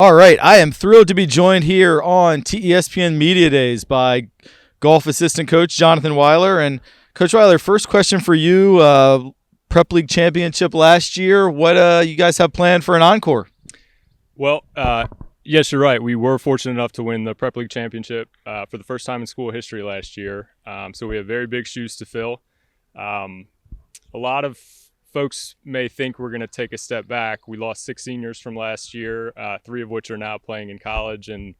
All right, I am thrilled to be joined here on TESPN Media Days by golf assistant coach Jonathan Weiler. And Coach Weiler, first question for you: Prep League championship last year. What you guys have planned for an encore? Well, yes, you're right. We were fortunate enough to win the Prep League championship for the first time in school history last year. So we have very big shoes to fill. A lot of folks may think we're going to take a step back. We lost 6 seniors from last year, 3 of which are now playing in college, and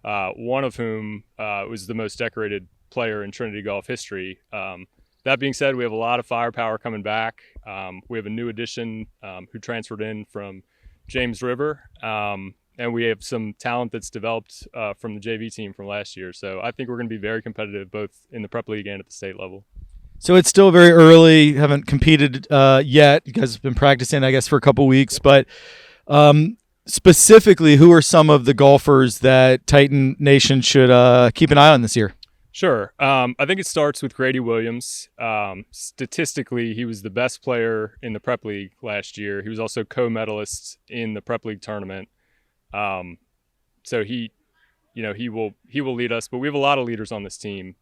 one of whom was the most decorated player in Trinity golf history. That being said, we have a lot of firepower coming back. We have a new addition who transferred in from James River, and we have some talent that's developed from the JV team from last year. So I think we're going to be very competitive both in the Prep League and at the state level. So it's still very early. You haven't competed yet. You guys have been practicing, I guess, for a couple weeks. But specifically, who are some of the golfers that Titan Nation should keep an eye on this year? Sure. I think it starts with Grady Williams. Statistically, he was the best player in the Prep League last year. He was also co-medalist in the Prep League tournament. So he will lead us. But we have a lot of leaders on this team.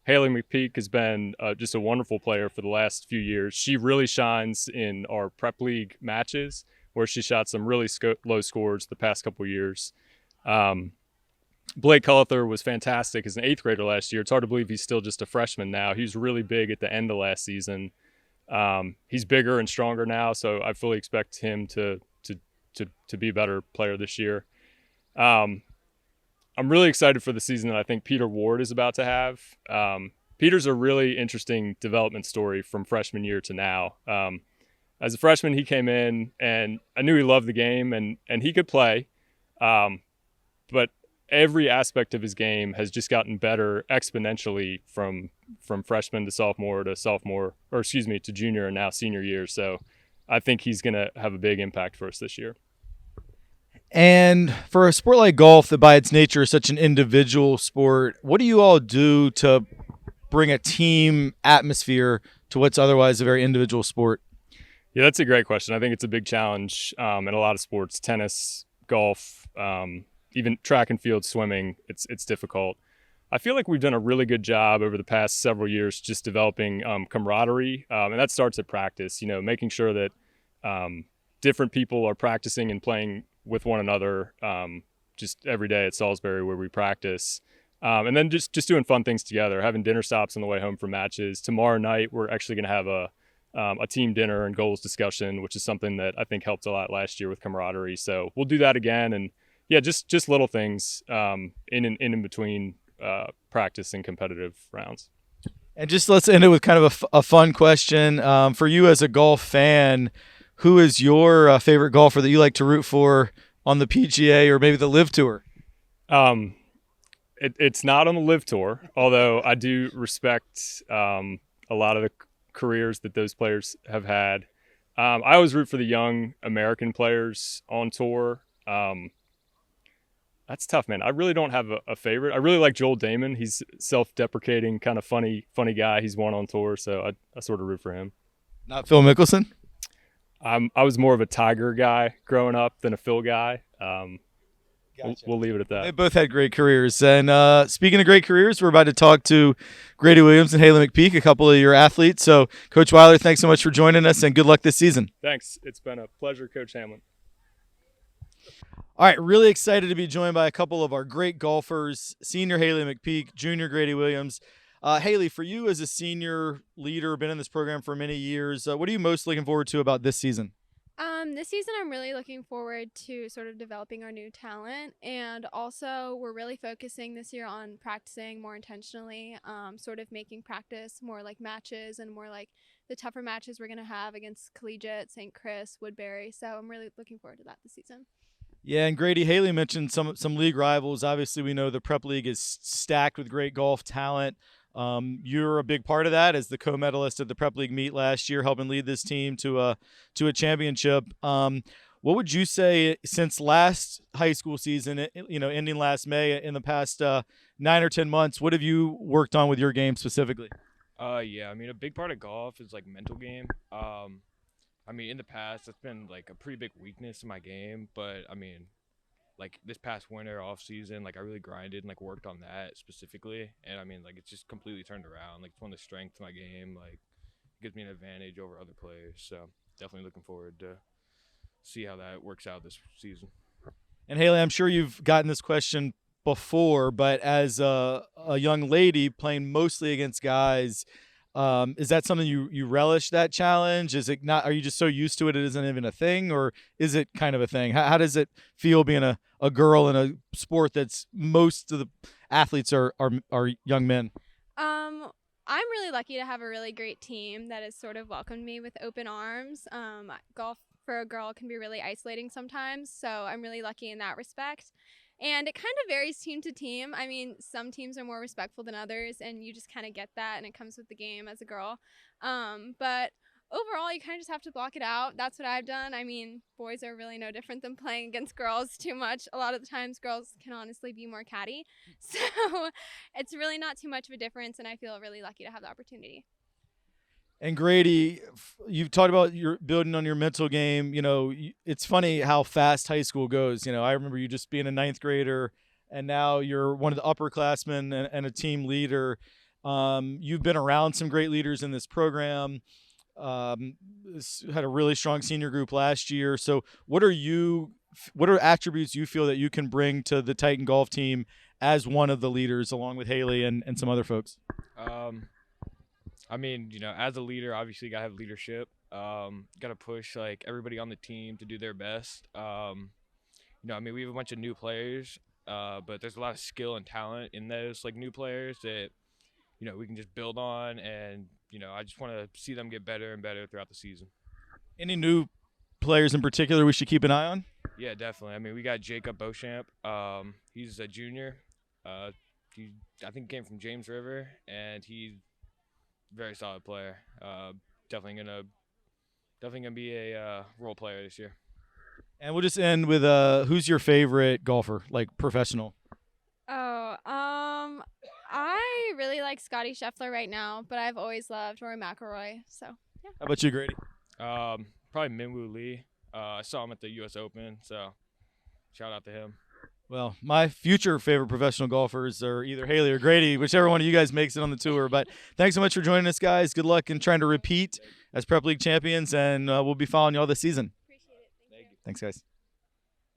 Haleigh McPeak has been just a wonderful player for the last few years. She really shines in our Prep League matches where she shot some really low scores the past couple years. Blake Cullither was fantastic as an 8th grader last year. It's hard to believe he's still just a freshman now. He was really big at the end of last season. He's bigger and stronger now, so I fully expect him to be a better player this year. I'm really excited for the season that I think Peter Ward is about to have. Peter's a really interesting development story from freshman year to now. As a freshman, he came in, and I knew he loved the game, and he could play. But every aspect of his game has just gotten better exponentially from freshman to sophomore to junior and now senior year. So I think he's going to have a big impact for us this year. And for a sport like golf that by its nature is such an individual sport, what do you all do to bring a team atmosphere to what's otherwise a very individual sport? Yeah, that's a great question. I think it's a big challenge in a lot of sports, tennis, golf, even track and field, swimming. It's difficult. I feel like we've done a really good job over the past several years just developing camaraderie, and that starts at practice, making sure that different people are practicing and playing with one another just every day at Salisbury where we practice. And then just doing fun things together, having dinner stops on the way home from matches. Tomorrow night, we're actually going to have a team dinner and goals discussion, which is something that I think helped a lot last year with camaraderie. So we'll do that again. And yeah, just little things in between practice and competitive rounds. And just let's end it with kind of a fun question. For you as a golf fan, who is your favorite golfer that you like to root for on the PGA or maybe the LIV Tour? It's not on the LIV Tour, although I do respect a lot of the careers that those players have had. I always root for the young American players on tour. That's tough, man. I really don't have a favorite. I really like Joel Damon. He's self-deprecating, kind of funny guy. He's won on tour, so I sort of root for him. Not Phil Mickelson? I was more of a Tiger guy growing up than a Phil guy. Gotcha. We'll leave it at that. They both had great careers. And speaking of great careers, we're about to talk to Grady Williams and Haleigh McPeak, a couple of your athletes. So, Coach Weiler, thanks so much for joining us, and good luck this season. Thanks. It's been a pleasure, Coach Hamlin. All right, really excited to be joined by a couple of our great golfers, senior Haleigh McPeak, junior Grady Williams. Haleigh, for you as a senior leader, been in this program for many years, what are you most looking forward to about this season? This season, I'm really looking forward to sort of developing our new talent, and also we're really focusing this year on practicing more intentionally, sort of making practice more like matches and more like the tougher matches we're going to have against Collegiate, St. Chris, Woodbury. So I'm really looking forward to that this season. Yeah, and Grady, Haleigh mentioned some league rivals. Obviously, we know the Prep League is stacked with great golf talent. You're a big part of that as the co-medalist at the Prep League meet last year, helping lead this team to a championship. What would you say since last high school season, ending last May, in the past 9 or 10 months, what have you worked on with your game specifically? Yeah, I mean, a big part of golf is like mental game. I mean, in the past, that's been like a pretty big weakness in my game, but I mean, like this past winter off season, like I really grinded and like worked on that specifically, and I mean like it's just completely turned around. Like it's one of the strengths of my game. Like it gives me an advantage over other players. So definitely looking forward to see how that works out this season. And Haleigh, I'm sure you've gotten this question before, but as a young lady playing mostly against guys, is that something you relish, that challenge? Is it not? Are you just so used to it isn't even a thing, or is it kind of a thing? How does it feel being a girl in a sport that's most of the athletes are young men? I'm really lucky to have a really great team that has sort of welcomed me with open arms. Golf for a girl can be really isolating sometimes, so I'm really lucky in that respect. And it kind of varies team to team. I mean, some teams are more respectful than others, and you just kind of get that, and it comes with the game as a girl. But overall, you kind of just have to block it out. That's what I've done. I mean, boys are really no different than playing against girls too much. A lot of the times, girls can honestly be more catty. So it's really not too much of a difference, and I feel really lucky to have the opportunity. And Grady, you've talked about your building on your mental game. You know, it's funny how fast high school goes. You know, I remember you just being a ninth grader, and now you're one of the upperclassmen and a team leader. You've been around some great leaders in this program. Had a really strong senior group last year. So, what are attributes you feel that you can bring to the Titan golf team as one of the leaders, along with Haleigh and some other folks? I mean, you know, as a leader, obviously you gotta have leadership. Gotta push like everybody on the team to do their best. You know, I mean, we have a bunch of new players, but there's a lot of skill and talent in those like new players that, you know, we can just build on, and you know, I just want to see them get better and better throughout the season. Any new players in particular we should keep an eye on? Yeah, definitely. I mean, we got Jacob Beauchamp. He's a junior. He I think came from James River, and he's very solid player. Definitely gonna be a role player this year. And we'll just end with who's your favorite golfer, like professional? Oh, I really like Scotty Scheffler right now, but I've always loved Rory McIlroy. So yeah. How about you, Grady? Probably Minwoo Lee. I saw him at the U.S. Open, so shout out to him. Well, my future favorite professional golfers are either Haleigh or Grady, whichever one of you guys makes it on the tour. But thanks so much for joining us, guys. Good luck in trying to repeat as Prep League champions, and we'll be following you all this season. Appreciate it. Thank you. Thanks, guys.